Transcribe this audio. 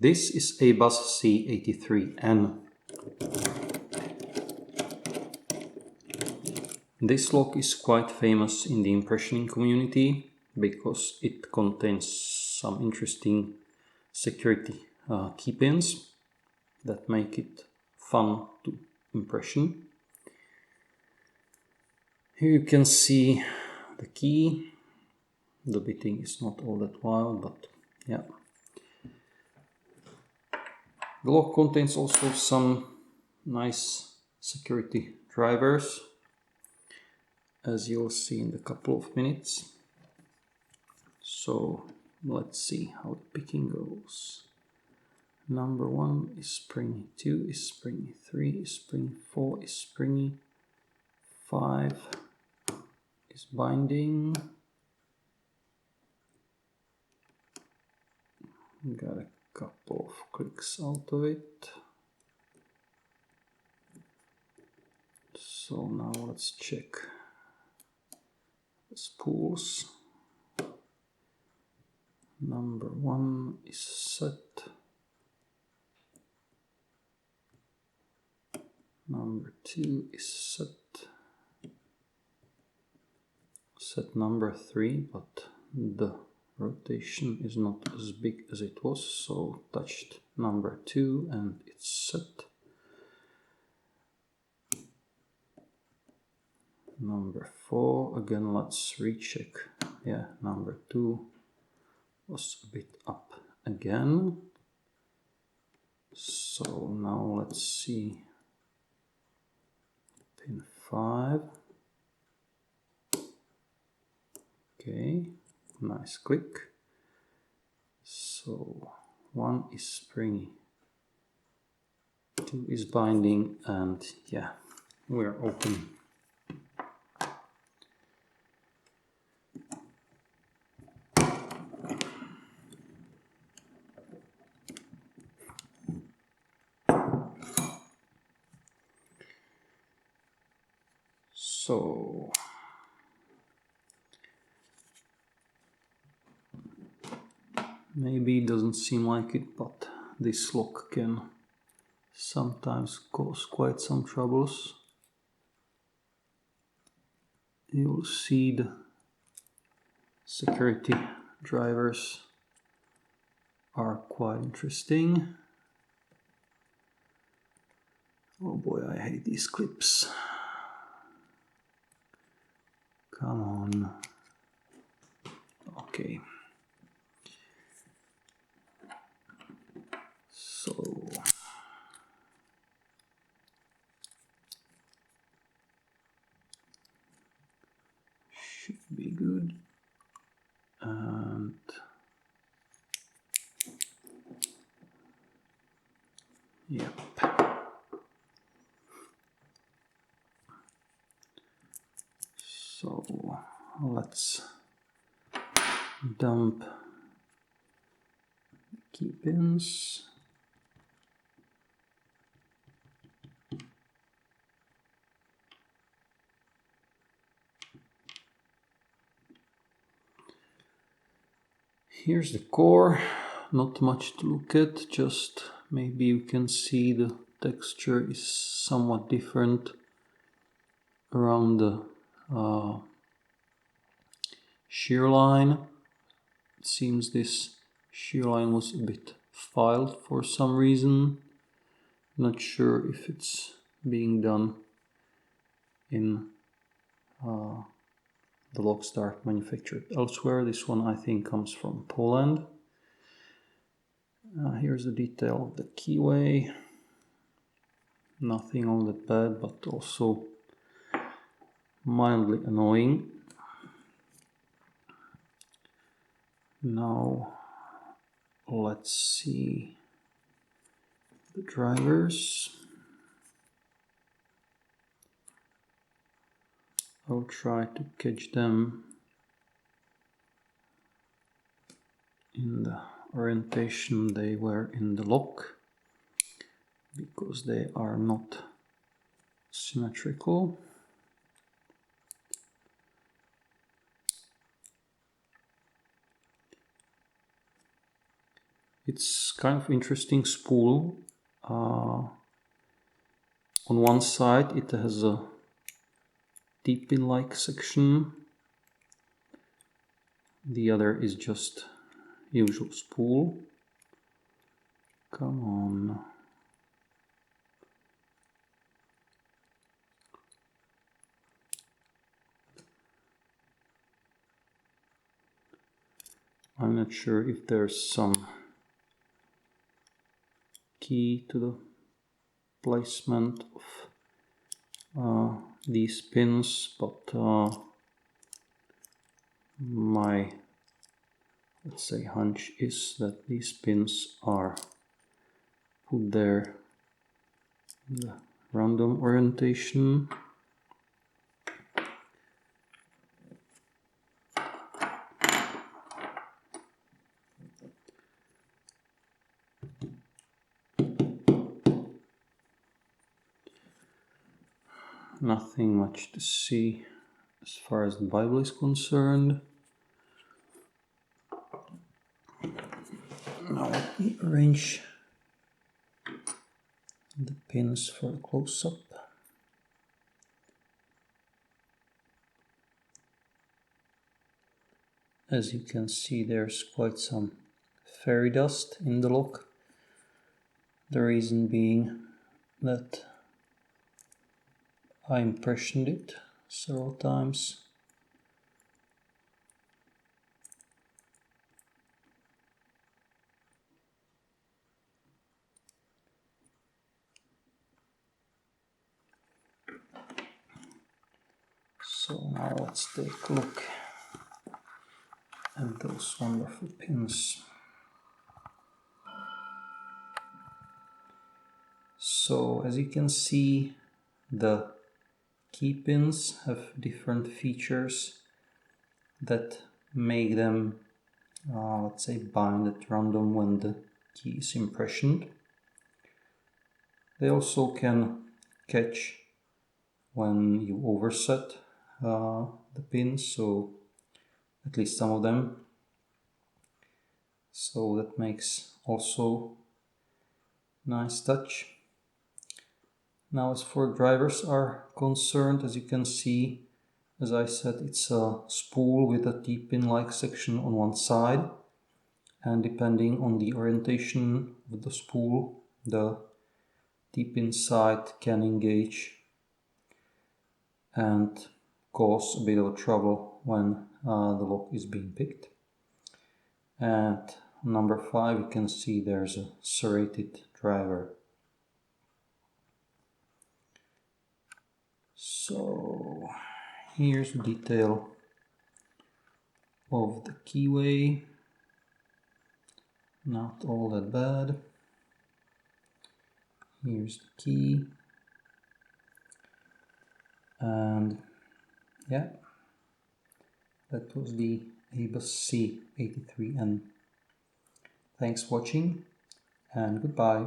This is a bus C83N. This lock is quite famous in the impressioning community because it contains some interesting security keypins that make it fun to impression. Here you can see the key. The bitting is not all that wild, but yeah. The lock contains also some nice security drivers, as you'll see in a couple of minutes. So let's see how the picking goes. Number 1 is springy, 2 is springy, 3 is springy, 4 is springy, 5 is binding. Got a couple of clicks out of it. So now let's check the spools. Number 1 is set. Number 2 is set. Set number 3, but the rotation is not as big as it was, so touched number 2 and it's set. Number 4, again let's recheck. Yeah, number 2 was a bit up again. So now let's see pin 5. Okay, nice click. So 1 is springy, 2 is binding, and yeah, we're open. So maybe it doesn't seem like it, but this lock can sometimes cause quite some troubles. You'll see the security drivers are quite interesting. Oh boy, I hate these clips. Come on. Okay. So should be good. And yep. So let's dump key pins. Here's the core, not much to look at, just maybe you can see the texture is somewhat different around the shear line. It seems this shear line was a bit filed for some reason. Not sure if it's being done in the locks that are manufactured elsewhere. This one I think comes from Poland. Here's the detail of the keyway. Nothing all that bad, but also mildly annoying. Now let's see the drivers. I'll try to catch them in the orientation they were in the lock, because they are not symmetrical. It's kind of interesting spool. On one side it has a T-pin-like section. The other is just usual spool. Come on. I'm not sure if there's some key to the placement of these pins, but my, let's say, hunch is that these pins are put there in the random orientation. Nothing much to see as far as the Bible is concerned. Now let me arrange the pins for a close-up. As you can see, there's quite some fairy dust in the lock. The reason being that I impressioned it several times. So now let's take a look at those wonderful pins. So as you can see, the key pins have different features that make them, let's say, bind at random when the key is impressioned. They also can catch when you overset the pins, so at least some of them. So that makes also nice touch. Now as for drivers are concerned, as you can see, as I said, it's a spool with a T-pin-like section on one side, and depending on the orientation of the spool, the T-pin side can engage and cause a bit of trouble when the lock is being picked. At number 5 you can see there's a serrated driver. So here's the detail of the keyway. Not all that bad. Here's the key. And yeah, that was the ABUS C83N. Thanks for watching and goodbye.